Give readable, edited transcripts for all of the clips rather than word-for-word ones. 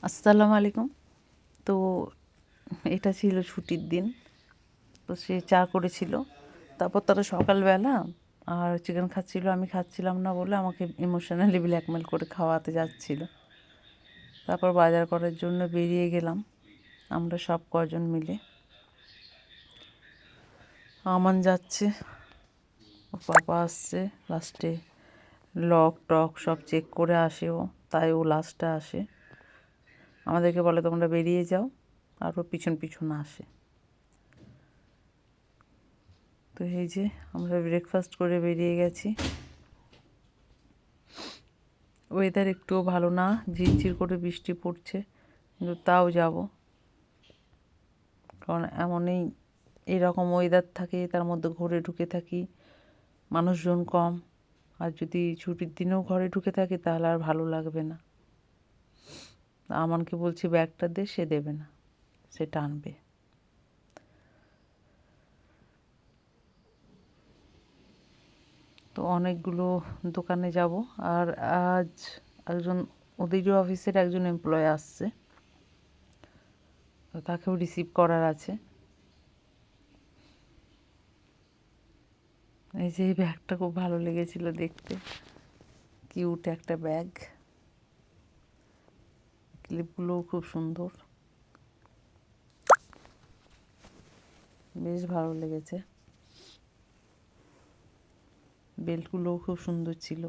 আসসালামু আলাইকুম। তো এটা ছিল ছুটির দিন। তো সে চা করেছিল। তারপর তারা সকালবেলা আর চিকেন খাচ্ছিল, আমি খাচ্ছিলাম না বলে আমাকে ইমোশনালি ব্ল্যাকমেল করে খাওয়াতে যাচ্ছিল। তারপর বাজার করার জন্য বেরিয়ে গেলাম আমরা সব কজন মিলে। আমান যাচ্ছে, ওর পাপা আসছে, লাস্টে লক টক সব চেক করে আসে ও, তাই ও লাস্টে আসে। আমাদেরকে বলে তোমরা বেরিয়ে যাও, আর ও পিছন পিছন আসে। তো এই যে আমরা ব্রেকফাস্ট করে বেরিয়ে গেছি। ওয়েদার একটুও ভালো না, ঝিরঝির করে বৃষ্টি পড়ছে, কিন্তু তাও যাব, কারণ এমনই এরকম ওয়েদার থাকে, তার মধ্যে ঘরে ঢুকে থাকি, মানুষজন কম, আর যদি ছুটির দিনেও ঘরে ঢুকে থাকি তাহলে আর ভালো লাগবে না। আমানকে বলছি ব্যাগটা দে, সে দেবে না, সে টানবে। তো অনেকগুলো দোকানে যাব। আর আজ একজন ওদেরই অফিসের একজন এমপ্লয় আসছে, তো তাকেও রিসিভ করার আছে। এই যে এই ব্যাগটা খুব ভালো লেগেছিল দেখতে, কিউট একটা ব্যাগ, ক্লিপগুলোও খুব সুন্দর, বেশ ভালো লেগেছে। বেল্টগুলোও খুব সুন্দর ছিল।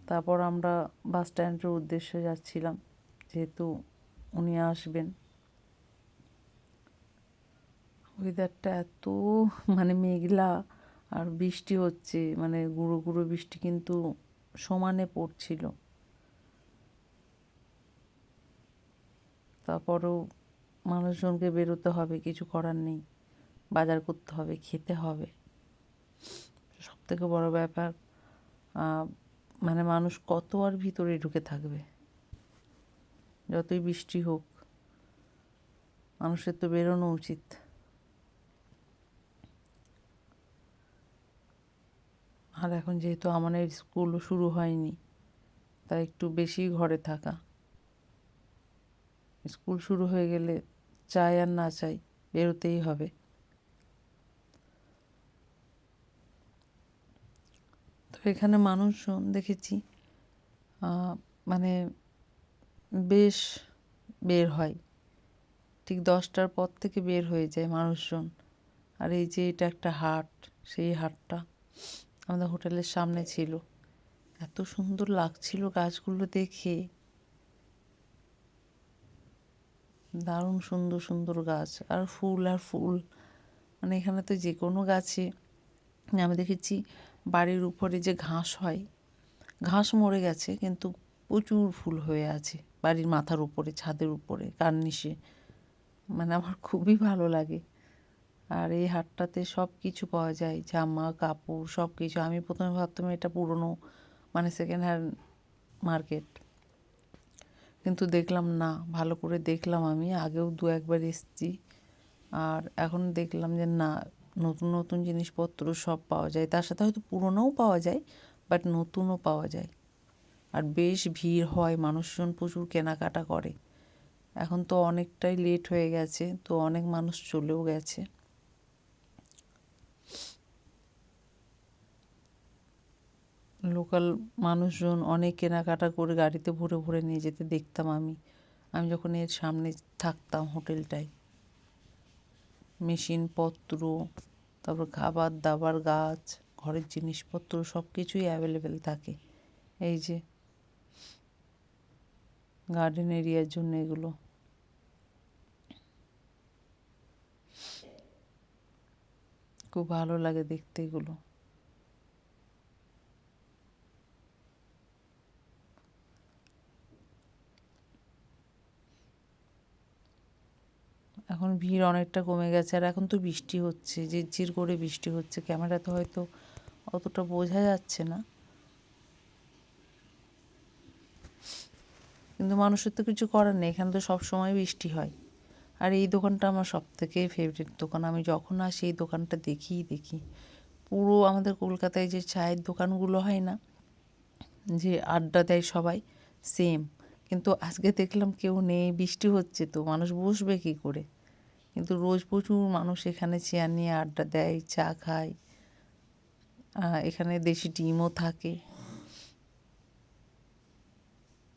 তারপর আমরা বাস স্ট্যান্ডের উদ্দেশ্যে যাচ্ছিলাম, যেহেতু উনি আসবেন। ওয়েদারটা এত মেঘলা, আর বৃষ্টি হচ্ছে, গুঁড়ো গুঁড়ো বৃষ্টি, কিন্তু সমানে পড়ছিল। তারপরেও মানুষজনকে বেরোতে হবে, কিছু করার নেই, বাজার করতে হবে, খেতে হবে। সবথেকে বড় ব্যাপার, মানুষ কত আর ভিতরে ঢুকে থাকবে। যতই বৃষ্টি হোক, মানুষের তো বেরোনো উচিত। আর এখন যেহেতু আমাদের স্কুলও শুরু হয়নি, তাই একটু বেশি ঘরে থাকা। স্কুল শুরু হয়ে গেলে চাই আর না চাই বেরোতেই হবে। তো এখানে মানুষজন দেখেছি মানে বেশ বের হয়, ঠিক 10টার পর থেকে বের হয়ে যায় মানুষজন। আর এই যে এটা একটা হাট, সেই হাটটা আমাদের হোটেলের সামনে ছিল, এত সুন্দর লাগছিল গাছগুলো দেখে, দারুণ সুন্দর সুন্দর গাছ, আর ফুল আর ফুল। এখানে তো যে কোনো গাছে, আমি দেখেছি বাড়ির উপরে যে ঘাস হয়, ঘাস মরে গেছে কিন্তু প্রচুর ফুল হয়ে আছে বাড়ির মাথার উপরে, ছাদের উপরে, কার্নিশে। আমার খুবই ভালো লাগে। আর এই হাটটাতে সব কিছু পাওয়া যায়, জামা কাপড় সব কিছু। আমি প্রথমে ভাবতাম এটা পুরনো সেকেন্ড হ্যান্ড মার্কেট, কিন্তু দেখলাম না, ভালো করে দেখলাম, আমি আগেও 2-1বার এসেছি, আর এখন দেখলাম যে না, নতুন নতুন জিনিসপত্র সব পাওয়া যায়, তার সাথে হয়তো পুরনোও পাওয়া যায়, বাট নতুনও পাওয়া যায়। আর বেশ ভিড় হয়, মানুষজন প্রচুর কেনাকাটা করে। এখন তো অনেকটাই লেট হয়ে গেছে, তো অনেক মানুষ চলেও গেছে। লোকাল মানুষজন অনেক কেনাকাটা করে গাড়িতে ভরে ভরে নিয়ে যেতে দেখতাম আমি যখন এর সামনে থাকতাম হোটেলটায়। মেশিনপত্র, তারপর খাবার দাবার, গাছ, ঘরের জিনিসপত্র সব কিছুই অ্যাভেলেবেল থাকে। এই যে গার্ডেন এরিয়ার জন্য এগুলো খুব ভালো লাগে দেখতে এগুলো। এখন ভিড় অনেকটা কমে গেছে, আর এখন তো বৃষ্টি হচ্ছে, ঝিরঝির করে বৃষ্টি হচ্ছে, ক্যামেরাতে হয়তো অতটা বোঝা যাচ্ছে না, কিন্তু মানুষের তো কিছু করার নেই, এখানে তো সবসময় বৃষ্টি হয়। আর এই দোকানটা আমার সবথেকে ফেভারিট দোকান, আমি যখন আসি এই দোকানটা দেখি। পুরো আমাদের কলকাতায় যে চায়ের দোকানগুলো হয় না, যে আড্ডা দেয় সবাই, সেম, কিন্তু আজকে দেখলাম কেউ নেই, বৃষ্টি হচ্ছে, তো মানুষ বসবে কী করে। কিন্তু রোজ প্রচুর মানুষ এখানে চেয়ার নিয়ে আড্ডা দেয়, চা খায়। এখানে দেশি ডিমও থাকে।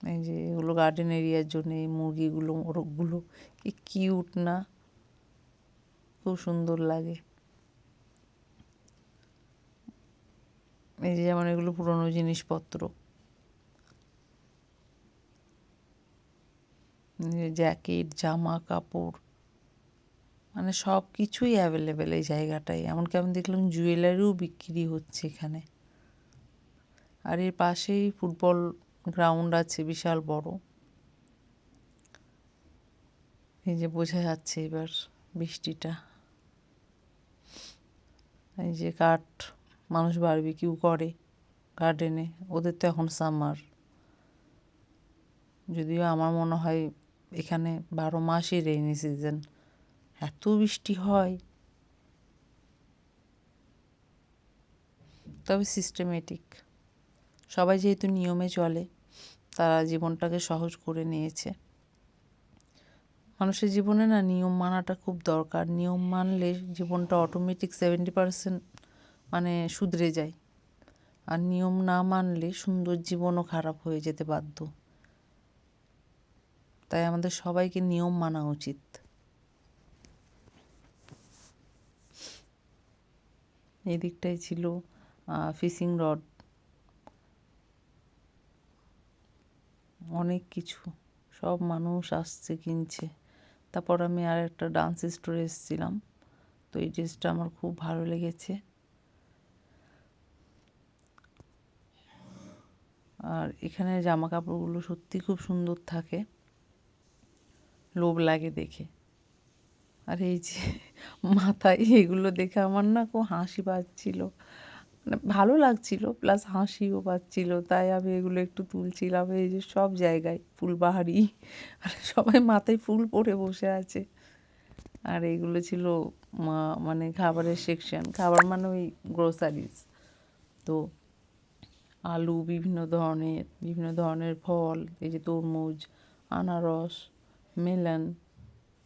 এই যে এগুলো গার্ডেন এরিয়ার জন্য, এই মুরগিগুলো, মোরগগুলো কি কিউট না, খুব সুন্দর লাগে। এই যে যেমন এগুলো পুরনো জিনিসপত্র, জ্যাকেট, জামা কাপড়, মানে সব কিছুই অ্যাভেলেবেল এই জায়গাটায়। এমনকি আমি দেখলাম জুয়েলারিও বিক্রি হচ্ছে এখানে। আর এর পাশেই ফুটবল গ্রাউন্ড আছে বিশাল বড়। এই যে বোঝা যাচ্ছে এবার বৃষ্টিটা। এই যে কাঠ, মানুষ বারবিকিউ করে গার্ডেনে, ওদের তো এখন সামার। যদিও আমার মনে হয় এখানে 12 মাসই রেইনি সিজন, এত বৃষ্টি হয়। তবে সিস্টেমেটিক, সবাই যেহেতু নিয়মে চলে, তারা জীবনটাকে সহজ করে নিয়েছে। মানুষের জীবনে না নিয়ম মানাটা খুব দরকার। নিয়ম মানলে জীবনটা অটোমেটিক 70% মানে শুধরে যায়। আর নিয়ম না মানলে সুন্দর জীবনও খারাপ হয়ে যেতে বাধ্য। তাই আমাদের সবাইকে নিয়ম মানা উচিত। এই দিকটাই ছিল ফিশিং রড, অনেক কিছু, সব মানুষ আসছে কিনছে। তারপর আমি আর একটা ডান্স স্টোরে এসেছিলাম, তো এই ড্রেসটা আমার খুব ভালো লেগেছে। আর এখানে জামা কাপড়গুলো সত্যি খুব সুন্দর থাকে, লোভ লাগে দেখে। আর এই যে মাথায় এগুলো দেখে আমার না খুব হাসি পাচ্ছিল, মানে ভালো লাগছিল প্লাস হাসিও পাচ্ছিল। তাই আমি এগুলো একটু তুলছিলাম। এই যে সব জায়গায় ফুলবাহারি, আর সবাই মাথায় ফুল পরে বসে আছে। আর এইগুলো ছিল মানে খাবারের সেকশন, খাবার মানে ওই গ্রোসারিজ। তো আলু, বিভিন্ন ধরনের ফল, এই যে তরমুজ, আনারস, মেলন,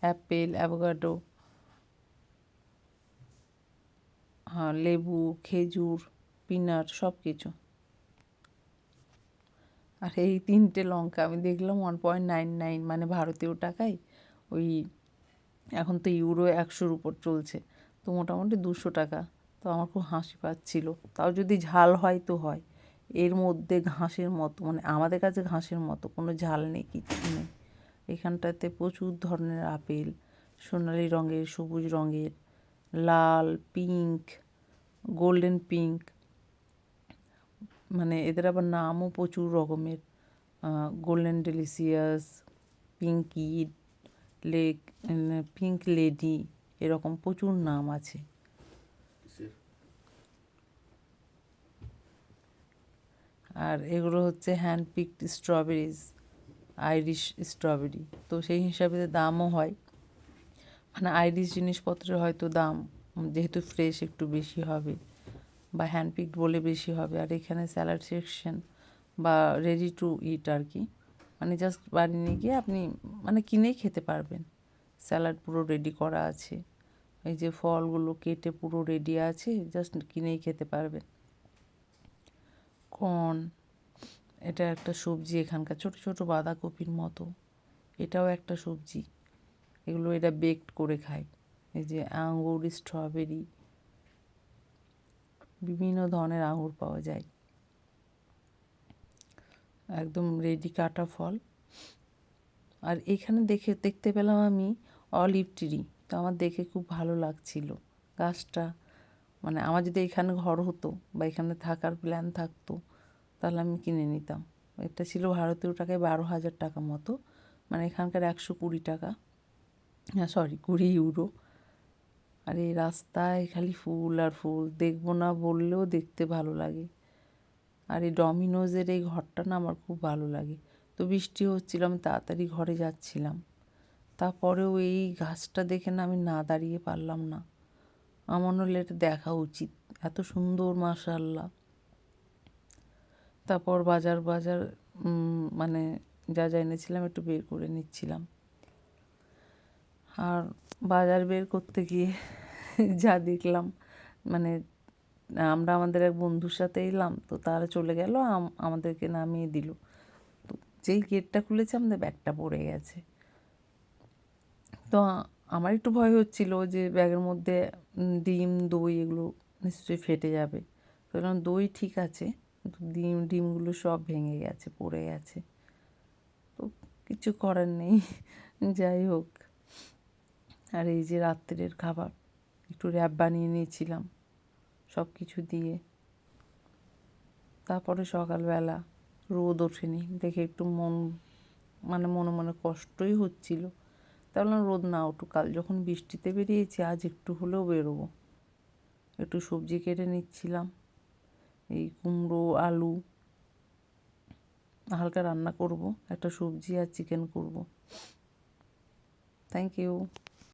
অ্যাপেল, অ্যাভোকাডো, লেবু, খেজুর, পিনাট, সব কিছু। আর এই 3টে লঙ্কা আমি দেখলাম 1.99, মানে ভারতীয় টাকায় ওই, এখন তো ইউরো 100-র উপর চলছে, তো মোটামুটি 200 টাকা। তো আমার খুব হাসি পাচ্ছিল। তাও যদি ঝাল হয় তো হয়, এর মধ্যে ঘাসের মতো, মানে আমাদের কাছে ঘাসের মতো কোনো ঝাল নেই, কিচ্ছু নেই। এখানটাতে প্রচুর ধরনের আপেল, সোনালি রঙের, সবুজ রঙের, লাল, পিঙ্ক, গোল্ডেন পিঙ্ক, মানে এদের আবার নামও প্রচুর রকমের, গোল্ডেন ডেলিসিয়াস, পিঙ্কি লেক, পিঙ্ক লেডি, এরকম প্রচুর নাম আছে। আর এগুলো হচ্ছে hand picked strawberries, Irish strawberry. তো সেই হিসাবে দামও হয়, মানে আইরিশ জিনিসপত্রের হয়তো দাম যেহেতু ফ্রেশ একটু বেশি হবে, বা হ্যান্ড পিকড বলে বেশি হবে। আর এখানে স্যালাড সেকশন বা রেডি টু ইট আর কি, মানে জাস্ট বাড়ি নিয়ে গিয়ে আপনি মানে কিনেই খেতে পারবেন। স্যালাড পুরো রেডি করা আছে, এই যে ফলগুলো কেটে পুরো রেডি আছে, জাস্ট কিনেই খেতে পারবেন। কর্ন, এটা একটা সবজি এখানকার, ছোট ছোট বাঁধাকপির মতো, এটাও একটা সবজি। এগুলো এরা বেকড করে খায়। এই যে আঙুর, স্ট্রবেরি, বিভিন্ন ধরনের আঙুর পাওয়া যায়, একদম রেডি কাটা ফল। আর এখানে দেখতে পেলাম আমি অলিভ ট্রি, তো আমার দেখে খুব ভালো লাগছিল গাছটা। মানে আমার যদি এখানে ঘর হতো বা এখানে থাকার প্ল্যান থাকতো, তাহলে আমি কিনে নিতাম। এটা ছিল ভারতীয় টাকায় 12,000 টাকা মতো, মানে এখানকার 120 টাকা, হ্যাঁ সরি 20 ইউরো। আর এই রাস্তায় খালি ফুল আর ফুল, দেখবো না বললেও দেখতে ভালো লাগে। আর এই ডমিনোজের এই ঘরটা না আমার খুব ভালো লাগে। তো বৃষ্টি হচ্ছিল, আমি তাড়াতাড়ি ঘরে যাচ্ছিলাম, তারপরেও এই গাছটা দেখে না আমি না দাঁড়িয়ে পারলাম না। আমার মনে হলো এটা দেখা উচিত, এত সুন্দর, মাশাআল্লাহ। তারপর বাজার মানে যা যা এনেছিলাম একটু বের করে নিচ্ছিলাম। আর বাজার বের করতে গিয়ে যা দেখলাম, মানে আমরা আমাদের এক বন্ধুর সাথে এলাম, তো তারা চলে গেল, আমাদেরকে নামিয়ে দিল। তো যেই গেটটা খুলেছে আমাদের ব্যাগটা পড়ে গেছে। তো আমার একটু ভয় হচ্ছিল যে ব্যাগের মধ্যে ডিম দই এগুলো নিশ্চয়ই ফেটে যাবে। তো বললাম দই ঠিক আছে, কিন্তু ডিমগুলো সব ভেঙে গেছে, পড়ে গেছে। তো কিছু করার নেই, যাই হোক। আর এই যে রাত্রের খাবার, একটু র্যাপ বানিয়ে নিয়েছিলাম সব কিছু দিয়ে। তারপরে সকালবেলা রোদ ওঠেনি দেখে একটু মনে মনে কষ্টই হচ্ছিল। তা বললাম রোদ না উঠুক, কাল যখন বৃষ্টিতে বেরিয়েছি আজ একটু হলেও বেরোবো। একটু সবজি কেটে নিচ্ছিলাম, এই কুমড়ো আলু হালকা রান্না করব, একটা সবজি আর চিকেন করব। Thank you.